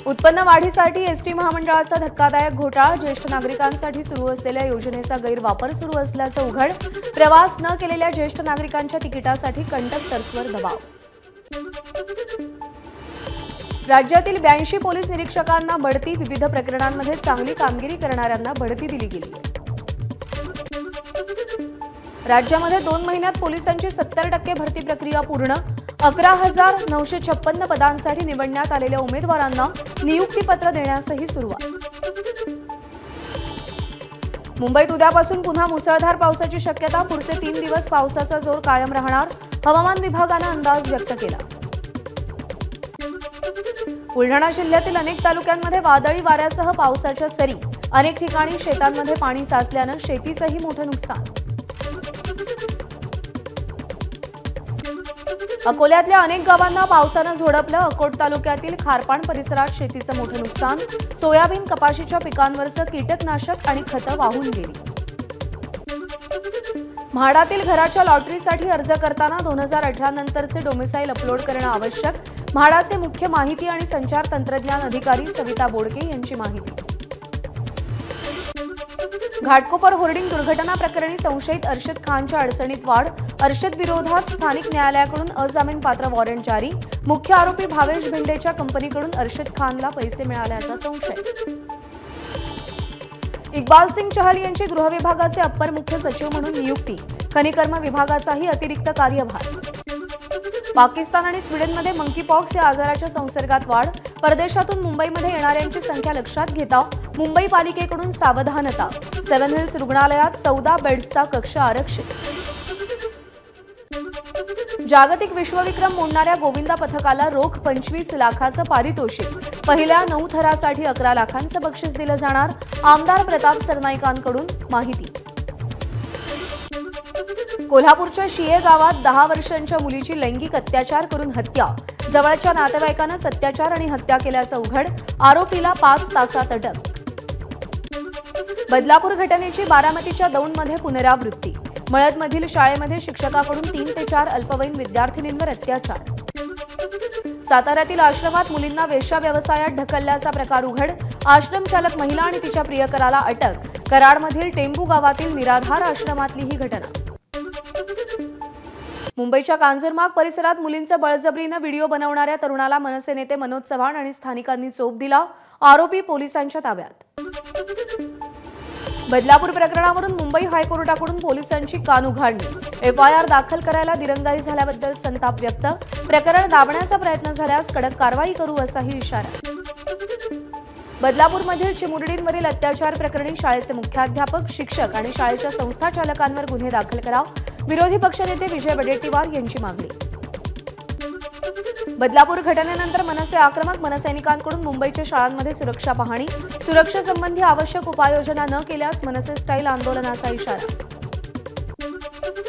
उत्पन्न वाढीसाठी एसटी महामंडळाचा धक्कादायक घोटाळा, ज्येष्ठ नागरिकांसाठी सुरू असलेल्या योजनेचा गैरवापर सुरू असल्याचं उघड, प्रवास न केलेल्या ज्येष्ठ नागरिकांच्या तिकिटासाठी कंडक्टर्सवर दबाव। राज्यातील 82 पोलीस निरीक्षकांना बढती, विविध प्रकरणांमध्ये चांगली कामगिरी करणाऱ्यांना बढती दिली गेली आहे। राज्यामध्ये 2 महिन्यात पोलिसांची 70% भरती प्रक्रिया पूर्ण, 11,956 पदांसाठी निवडण्यात आलेल्या उमेदवारांना नियुक्तीपत्र देण्यासही सुरुवात। मुंबईत उद्यापासून पुन्हा मुसळधार पावसाची शक्यता, पुढचे 3 दिवस पावसाचा जोर कायम राहणार, हवामान विभागाने अंदाज व्यक्त केला। बुलढाणा जिल्ह्यातील अनेक तालुक्यांमध्ये वादळी वाऱ्यासह पावसाच्या सरी, अनेक ठिकाणी शेतांमध्ये पाणी साचल्याने शेतीचंही मोठं नुकसान। अकोल्यातल्या अनेक गावांना पावसानं झोडपलं, अकोट तालुक्यातील खारपाण परिसरात शेतीचं मोठं नुकसान, सोयाबीन कपाशीच्या पिकांवरचं कीटकनाशक आणि खतं वाहून गेली। म्हाडातील घराच्या लॉटरीसाठी अर्ज करताना 2018 नंतरचे डोमिसाईल अपलोड करणं आवश्यक, म्हाडाचे मुख्य माहिती आणि संचार तंत्रज्ञान अधिकारी सविता बोडके यांची माहिती। घाटकोपर होर्डिंग दुर्घटना प्रकरणी संशयित अर्शद खानच्या अडचणीत वाढ, अर्शद विरोधात स्थानिक न्यायालयाकडून अजामीनपात्र वॉरंट जारी, मुख्य आरोपी भावेश भिंडेच्या कंपनीकडून अर्शद खानला पैसे मिळाल्याचा संशय। इक्बाल सिंग चहल यांची गृह विभागाचे अप्पर मुख्य सचिव म्हणून नियुक्ती, खनिकर्म विभागाचाही अतिरिक्त कार्यभार। पाकिस्तान आणि स्वीडनमध्ये मंकीपॉक्स या आजाराच्या संसर्गात वाढ, परदेशातून मुंबईमध्ये येणाऱ्यांची संख्या लक्षात घेता मुंबई पालिकेकडून सावधानता, 7 हिल्स रुग्णालयात 14 बेड्सचा कक्ष आरक्षित। जागतिक विश्वविक्रम मोडणाऱ्या गोविंदा पथकाला रोख 25 लाखाचं पारितोषिक, पहिल्या 9 थरासाठी 11 लाखांचं बक्षीस दिलं जाणार, आमदार प्रताप सरनाईकांकडून माहिती। कोल्हापूरच्या शिये गावात 10 वर्षांच्या मुलीची लैंगिक अत्याचार करून हत्या, जवळच्या नातेवाईकांना अत्याचार आणि हत्या केल्याचं उघड, आरोपीला 5 तासात अटक। बदलापूर घटनेची बारामतीच्या दौंडमध्ये पुनरावृत्ती, मळदमधील शाळेमध्ये शिक्षकाकडून 3 ते 4 अल्पवयीन विद्यार्थिनींवर अत्याचार। साताऱ्यातील आश्रमात मुलींना वेश्या व्यवसायात ढकलल्याचा प्रकार उघड, आश्रम चालक महिला आणि तिच्या प्रियकराला अटक, कराडमधील टेंबू गावातील निराधार आश्रमातली ही घटना। मुंबईच्या कांजूरमार्ग परिसरात मुलींचं बळजबरीनं व्हिडिओ बनवणाऱ्या तरुणाला मनसे नेते मनोज चव्हाण आणि स्थानिकांनी चोप दिला, आरोपी पोलिसांच्या ताब्यात। बदलापूर प्रकरणावरून मुंबई हायकोर्टाकडून पोलिसांची कानउघाडणी, एफआयआर दाखल करायला दिरंगाई झाल्याबद्दल संताप व्यक्त, प्रकरण दाबण्याचा प्रयत्न झाल्यास कडक कारवाई करू असाही इशारा। बदलापूरमधील चिमुरडींवरील अत्याचार प्रकरणी शाळेचे मुख्याध्यापक, शिक्षक आणि शाळेच्या संस्थाचालकांवर गुन्हे दाखल करा, विरोधी पक्षनेते विजय वडेट्टीवार यांची मागणी। बदलापूर घटनेनंतर मनसे आक्रमक, मनसैनिकांकडून मुंबईच्या शाळांमध्ये सुरक्षा पाहणी, सुरक्षेसंबंधी आवश्यक उपाययोजना न केल्यास मनसे स्टाईल आंदोलनाचा इशारा।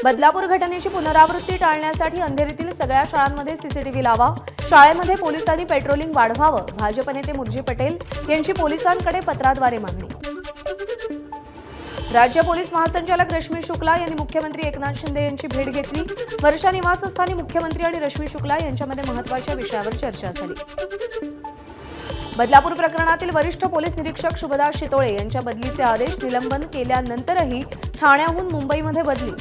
बदलापूर घटनेची पुनरावृत्ती टाळण्यासाठी अंधेरीतील सगळ्या शाळांमध्ये सीसीटीव्ही लावा, शाळेमध्ये पोलिसांनी पेट्रोलिंग वाढवावं, भाजप नेते मुर्जी पटेल यांची पोलिसांकडे पत्राद्वारे मागणी। राज्य पोलीस महासंचालक रश्मी शुक्ला यांनी मुख्यमंत्री एकनाथ शिंदे यांची भेट घेतली, वर्षा निवासस्थानी मुख्यमंत्री आणि रश्मी शुक्ला यांच्यामध्ये महत्त्वाच्या विषयावर चर्चा झाली। बदलापूर प्रकरणातील वरिष्ठ पोलीस निरीक्षक शुभदास शितोळे यांच्या बदलीचे आदेश निलंबन केल्यानंतरही ठाण्याहून मुंबईमध्ये बदली।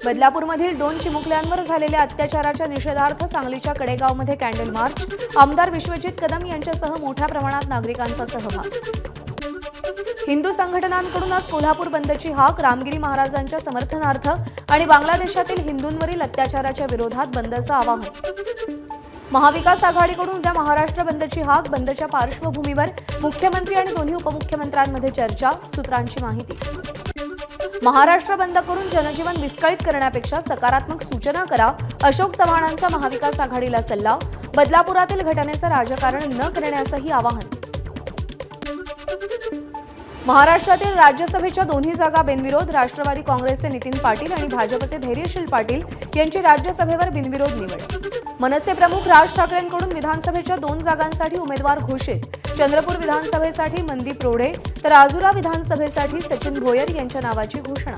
बदलापूरमधील 2 चिमुकल्यांवर झालेल्या अत्याचाराच्या निषेधार्थ सांगलीच्या कडेगावमध्ये कॅन्डल मार्च, आमदार विश्वजित कदम यांच्यासह मोठ्या प्रमाणात नागरिकांचा सहभाग। हिंदू संघटनांकडून आज कोल्हापूर बंदची हाक, रामगिरी महाराजांच्या समर्थनार्थ आणि बांगलादेशातील हिंदूंवरील अत्याचाराच्या विरोधात बंदचं आवाहन। महाविकास आघाडीकडून उद्या महाराष्ट्र बंदची हाक, बंदच्या पार्श्वभूमीवर मुख्यमंत्री आणि दोन्ही उपमुख्यमंत्र्यांमध्ये चर्चा, सूत्रांची माहिती। महाराष्ट्र बंद करून जनजीवन विस्कळीत करण्यापेक्षा सकारात्मक सूचना करा, अशोक चव्हाणांचा महाविकास आघाडीला सल्ला, बदलापुरातील घटनेचं राजकारण न करण्याचंही आवाहन। महाराष्ट्रातील राज्यसभेच्या दोन्ही जागा बिनविरोध, राष्ट्रवादी काँग्रेसचे नितीन पाटील आणि भाजपचे धैर्यशील पाटील यांची राज्यसभेवर बिनविरोध निवड। मनसे प्रमुख राज ठाकरेंकडून विधानसभेच्या 2 जागांसाठी उमेदवार घोषित, चंद्रपूर विधानसभेसाठी मनदीप रोढे तर आजुरा विधानसभेसाठी सचिन भोयर यांच्या नावाची घोषणा।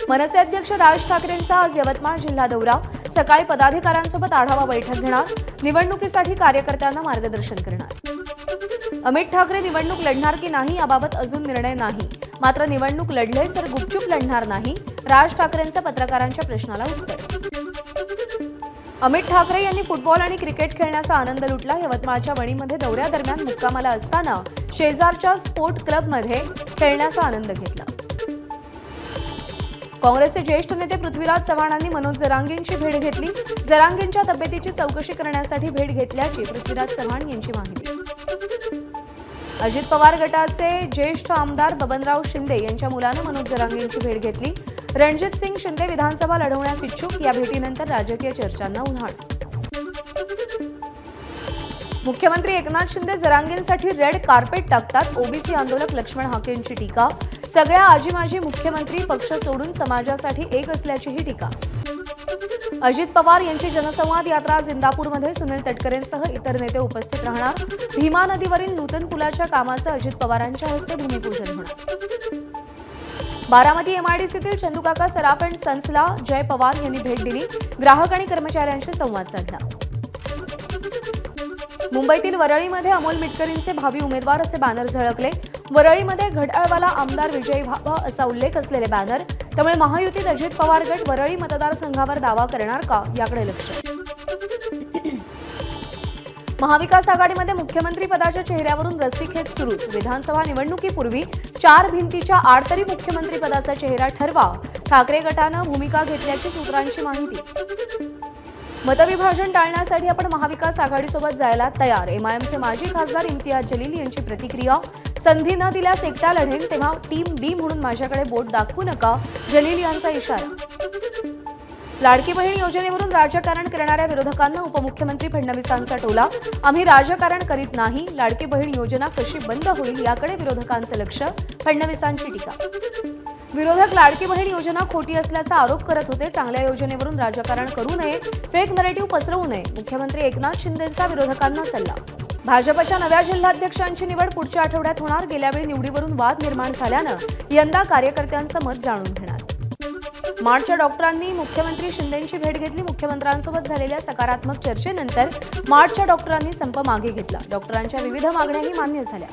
मनसे अध्यक्ष राज ठाकरेंचा आज यवतमाळ जिल्हा दौरा, सकाळी पदाधिकाऱ्यांसोबत आढावा बैठक घेणार, निवडणुकीसाठी कार्यकर्त्यांना मार्गदर्शन करणार। अमित ठाकरे निवडणूक लढणार की नाही याबाबत अजून निर्णय नाही, मात्र निवडणूक लढलेच तर गुपचूप लढणार नाही, राज ठाकरेंचं पत्रकारांच्या प्रश्नाला उत्तर। अमित ठाकरे यांनी फुटबॉल आणि क्रिकेट खेळण्याचा आनंद लुटला। यवतमाळच्या वणीमध्ये दौऱ्यादरम्यान मुक्कामाला असताना शेजारच्या स्पोर्ट क्लबमध्ये खेळण्याचा आनंद घेतला। काँग्रेसचे ज्येष्ठ नेते पृथ्वीराज चव्हाणांनी मनोज जरांगेंची भेट घेतली। जरांगेंच्या तब्येतीची चौकशी करण्यासाठी भेट घेतल्याची पृथ्वीराज चव्हाण यांची माहिती। अजित पवार गटाचे ज्येष्ठ आमदार बबनराव शिंदे यांच्या मुलानं मनोज जरांगेंची भेट घेतली। रणजित सिंग शिंदे विधानसभा लढवण्यास इच्छुक, या भेटीनंतर राजकीय चर्चांना उधाण। मुख्यमंत्री एकनाथ शिंदे जरांगेंसाठी रेड कार्पेट टाकतात, ओबीसी आंदोलक लक्ष्मण हाकेंची टीका। सगळ्या आजी माजी मुख्यमंत्री पक्ष सोडून समाजासाठी एक असल्याचीही टीका। अजित पवार यांची जनसंवाद यात्रा आज इंदापूरमध्ये सुनील तटकरेंसह इतर नेते उपस्थित राहणार। भीमा नदीवरील नूतन पुलाच्या कामाचं अजित पवारांच्या हस्ते भूमिपूजन होणार। बारामती एमआयडीसीतील चंदूकाका सराफ अँड सन्सला जय पवार यांनी भेट दिली, ग्राहक आणि कर्मचाऱ्यांशी संवाद साधला। मुंबईतील वरळीमध्ये अमोल मिटकरींचे भावी उमेदवार असे बॅनर झळकले। वरळीमध्ये घड्याळवाला आमदार विजयी व्हावा असा उल्लेख असलेले बॅनर, त्यामुळे महायुतीत अजित पवार गट वरळी मतदारसंघावर दावा करणार का याकडे लक्ष। महाविकास आघाडीमध्ये मुख्यमंत्री पदाच्या चेहऱ्यावरून रस्सीखेच सुरूच। विधानसभा निवडणुकीपूर्वी 4 भिंतीच्या आड तरी मुख्यमंत्री पदाचा चेहरा ठरवा, ठाकरे गटानं भूमिका घेतल्याची सूत्रांची माहिती। मतविभाजन टाळण्यासाठी आपण महाविकास आघाडीसोबत जायला तयार, एमआयएमचे माजी खासदार इम्तियाज जलील यांची प्रतिक्रिया। संधी न दिल्यास एकटा लढेन, तेव्हा टीम बी म्हणून माझ्याकडे बोट दाखवू नका, जलील यांचा इशारा। लाडकी बहीण योजनेवरून राजकारण करणाऱ्या विरोधकांना उपमुख्यमंत्री फडणवीसांचा टोला। आम्ही राजकारण करीत नाही, लाडकी बहीण योजना कशी बंद होईल याकडे विरोधकांचं लक्ष, फडणवीसांची टीका। विरोधक लाडकी बहीण योजना खोटी असल्याचा आरोप करत होते, चांगल्या योजनेवरून राजकारण करू नये, फेक नरेटिव्ह पसरवू नये, मुख्यमंत्री एकनाथ शिंदेंचा विरोधकांना सल्ला। भाजपच्या नव्या जिल्हाध्यक्षांची निवड पुढच्या आठवड्यात होणार, गेल्यावेळी निवडीवरून वाद निर्माण झाल्यानं यंदा कार्यकर्त्यांचं मत जाणून घेणार। मार्चच्या डॉक्टरांनी मुख्यमंत्री शिंदेंची भेट घेतली। मुख्यमंत्र्यांसोबत झालेल्या सकारात्मक चर्चेनंतर मार्चच्या डॉक्टरांनी संप मागे घेतला। डॉक्टरांच्या विविध मागण्याही मान्य झाल्या।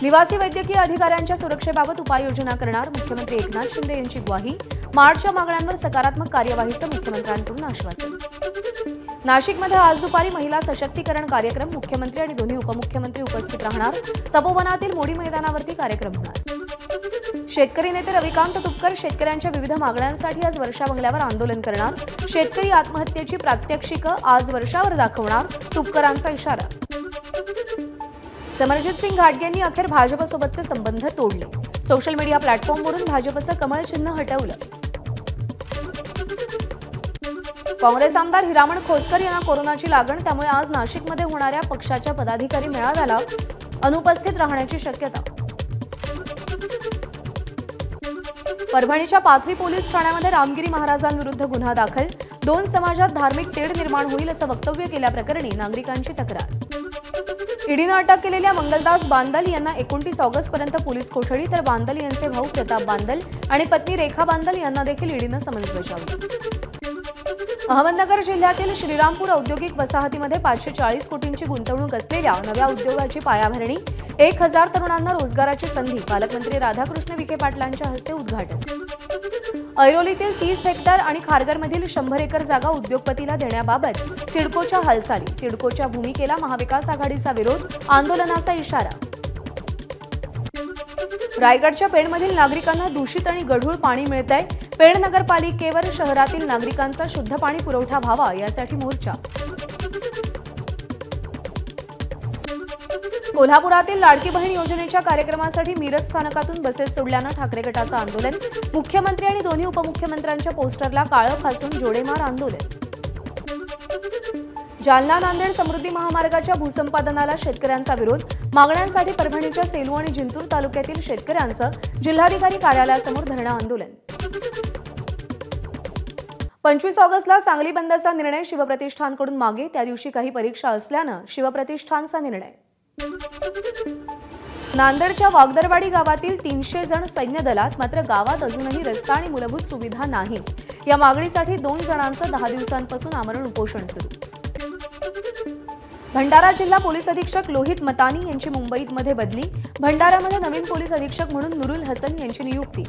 निवासी वैद्यकीय अधिकाऱ्यांच्या सुरक्षेबाबत उपाययोजना करणार, मुख्यमंत्री एकनाथ शिंदे यांची ग्वाही। मार्चच्या मागण्यांवर सकारात्मक कार्यवाहीचं मुख्यमंत्र्यांकडून आश्वासन। नाशिकमध्ये आज दुपारी महिला सशक्तीकरण कार्यक्रम, मुख्यमंत्री आणि दोन्ही उपमुख्यमंत्री उपस्थित राहणार। तपोवनातील मोडी मैदानावरती कार्यक्रम होणार। शेतकरी नेते रविकांत तुपकर शेतकऱ्यांच्या विविध मागण्यांसाठी आज वर्षा बंगल्यावर आंदोलन करणार। शेतकरी आत्महत्येची प्रात्यक्षिकं आज वर्षावर दाखवणार, तुपकरांचा इशारा। समरजित सिंग घाटगेंनी अखेर भाजपसोबतचे संबंध तोडले, सोशल मीडिया प्लॅटफॉर्मवरून भाजपचं कमळ चिन्ह हटवलं। काँग्रेस आमदार हिरामण खोसकर यांना कोरोनाची लागण, त्यामुळे आज नाशिकमध्ये होणाऱ्या पक्षाच्या पदाधिकारी मेळाव्याला अनुपस्थित राहण्याची शक्यता। परभणीच्या पाथरी पोलीस ठाण्यामध्ये रामगिरी महाराजांविरुद्ध गुन्हा दाखल, 2 समाजात धार्मिक तेढ निर्माण होईल असं वक्तव्य केल्याप्रकरणी नागरिकांची तक्रार। ईडीनं अटक केलेल्या मंगलदास बांदल यांना 29 ऑगस्टपर्यंत पोलीस कोठडी, तर बांदल यांचे भाऊ प्रताप बांदल आणि पत्नी रेखा बांदल यांना देखील ईडीनं समन्स बजावलं। अहमदनगर जिल्ह्यातील श्रीरामपूर औद्योगिक वसाहतीमध्ये 540 कोटींची गुंतवणूक असलेल्या नव्या उद्योगाची पायाभरणी, 1000 तरुणांना रोजगाराची संधी, पालकमंत्री राधाकृष्ण विखे पाटलांच्या हस्ते उद्घाटन। ऐरोलीतील 30 हेक्टर आणि खारघरमधील 100 एकर जागा उद्योगपतीला देण्याबाबत सिडकोच्या हालचाली, सिडकोच्या भूमिकेला महाविकास आघाडीचा विरोध, आंदोलनाचा इशारा। रायगडच्या पेणमधील नागरिकांना दूषित आणि गढूळ पाणी मिळतंय, पेण नगरपालिकेवर शहरातील नागरिकांचा शुद्ध पाणी पुरवठा व्हावा यासाठी मोर्चा। कोल्हापुरातील लाडकी बहीण योजनेच्या कार्यक्रमासाठी मिरज स्थानकातून बसेस सोडल्यानं ठाकरे गटाचं आंदोलन, मुख्यमंत्री आणि दोन्ही उपमुख्यमंत्र्यांच्या पोस्टरला काळं फासून जोडेमार आंदोलन। जालना नांदेड समृद्धी महामार्गाच्या भूसंपादनाला शेतकऱ्यांचा विरोध, मागण्यांसाठी परभणीच्या सेलू आणि जिंतूर तालुक्यातील शेतकऱ्यांचं जिल्हाधिकारी कार्यालयासमोर धरणं आंदोलन। 25 ऑगस्टला सांगली बंदचा निर्णय शिवप्रतिष्ठानकडून मागे, त्या दिवशी काही परीक्षा असल्यानं शिवप्रतिष्ठानचा निर्णय। नांदेडच्या वागदरवाडी गावातील 300 जण सैन्य दलात, मात्र गावात अजूनही रस्ता आणि मूलभूत सुविधा नाहीत। या मागणीसाठी 2 जणांचं 10 दिवसांपासून आमरण उपोषण सुरू। भंडारा जिल्हा पोलीस अधीक्षक लोहित मतानी यांची मुंबईमध्ये बदली। भंडाऱ्यामध्ये नवीन पोलीस अधीक्षक म्हणून नुरुल हसन यांची नियुक्ती।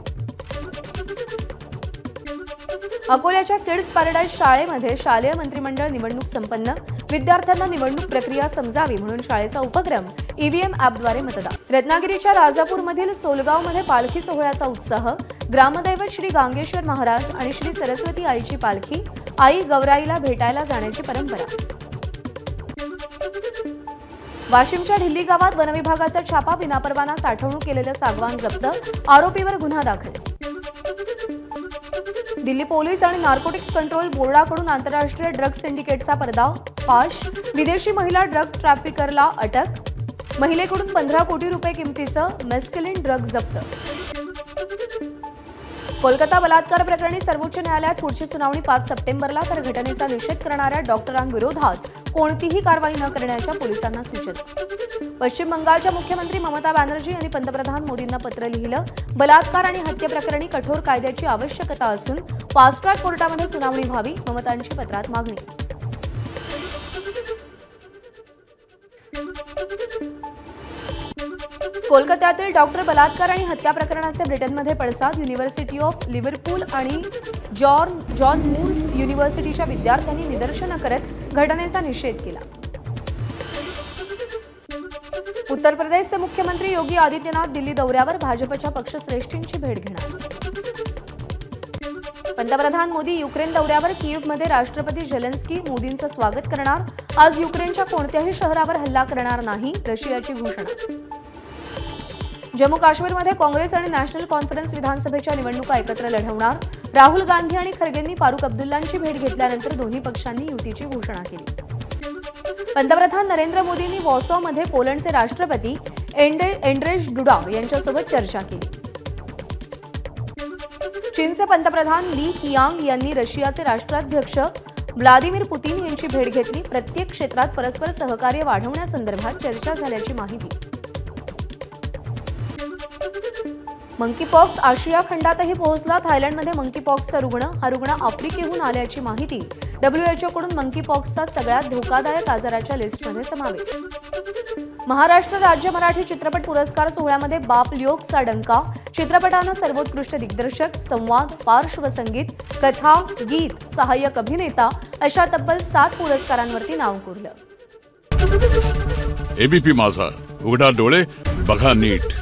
अकोल्याच्या किड्स पॅराडाईज शाळेमध्ये शालेय मंत्रिमंडळ निवडणूक संपन्न। विद्यार्थ्यांना निवडणूक प्रक्रिया समजावी म्हणून शाळेचा उपक्रम ईव्हीएम ॲपद्वारे मतदान। रत्नागिरीच्या राजापूरमधील सोलगावमध्ये पालखी सोहळ्याचा उत्साह। ग्रामदैवत श्री गांगेश्वर महाराज आणि श्री सरस्वती आईची पालखी आई गौराईला भेटायला जाण्याची परंपरा। वाशिमच्या ढिल्ली गावात वनविभागाचा छापा। विनापरवाना साठवणूक केलेलं सागवान जप्त। आरोपीवर गुन्हा दाखल। दिल्ली पोलीस आणि नार्कोटिक्स कंट्रोल बोर्डाकडून आंतरराष्ट्रीय ड्रग सिंडिकेटचा पर्दा फाश। विदेशी महिला ड्रग ट्रॅफिकरला अटक। महिलेकडून 15 कोटी रुपये किमतीचं मेस्केलिन ड्रग जप्त। कोलकाता बलात्कार प्रकरणी सर्वोच्च न्यायालयात पुढची सुनावणी 5 सप्टेंबरला, तर घटनेचा निषेध करणाऱ्या डॉक्टरांविरोधात कोणतीही कारवाई न करण्याच्या पोलिसांना सूचना। पश्चिम बंगालच्या मुख्यमंत्री ममता बॅनर्जी यांनी पंतप्रधान मोदींना पत्र लिहिलं। बलात्कार आणि हत्या प्रकरणी कठोर कायद्याची आवश्यकता असून फास्ट ट्रॅक कोर्टामध्ये सुनावणी व्हावी, ममतांची पत्रात मागणी। कोलकात्यातील डॉक्टर बलात्कार आणि हत्या प्रकरणाचे ब्रिटनमध्ये पडसाद। युनिव्हर्सिटी ऑफ लिव्हरपूल आणि जॉन मूर्स युनिव्हर्सिटीच्या विद्यार्थ्यांनी निदर्शनं करत घटनेचा निषेध केला। उत्तर प्रदेशचे मुख्यमंत्री योगी आदित्यनाथ दिल्ली दौऱ्यावर, भाजपच्या पक्षश्रेष्ठींची भेट घेणार। पंतप्रधान मोदी युक्रेन दौऱ्यावर, कीव्हमध्ये राष्ट्रपती झेलेन्स्की मोदींचं स्वागत करणार। आज युक्रेनच्या कोणत्याही शहरावर हल्ला करणार नाही, रशियाची घोषणा। जम्मू काश्मीरमध्ये काँग्रेस आणि नॅशनल कॉन्फरन्स विधानसभेच्या निवडणुका एकत्र लढवणार। राहुल गांधी आणि खरगेंनी फारुख अब्दुल्लांची भेट घेतल्यानंतर दोन्ही पक्षांनी युतीची घोषणा केली। पंतप्रधान नरेंद्र मोदींनी वॉर्सॉमध्ये पोलंडचे राष्ट्रपती एंड्रेज डुडा यांच्यासोबत चर्चा केली। चीनचे पंतप्रधान ली कियांग यांनी रशियाचे राष्ट्राध्यक्ष व्लादिमीर पुतीन यांची भेट घेतली। प्रत्येक क्षेत्रात परस्पर सहकार्य वाढवण्यासंदर्भात चर्चा झाल्याची माहिती। मंकीपॉक्स आशिया खंडातही पोहोचला। थायलंडमध्ये मंकीपॉक्सचा रुग्ण, हा रुग्ण आफ्रिकेहून आल्याची माहिती। WHO कडून मंकीपॉक्सचा सगळ्यात धोकादायक आजाराच्या लिस्टमध्ये समावेश। महाराष्ट्र राज्य मराठी चित्रपट पुरस्कार सोहळ्यामध्ये बाप ल्योकचा डंका। चित्रपटानं सर्वोत्कृष्ट दिग्दर्शक, संवाद, पार्श्वसंगीत, कथा, गीत, सहाय्यक अभिनेता अशा तब्बल 7 पुरस्कारांवरती नाव कोरलं। एबीपी माझा, उघडा डोळे बघा नीट।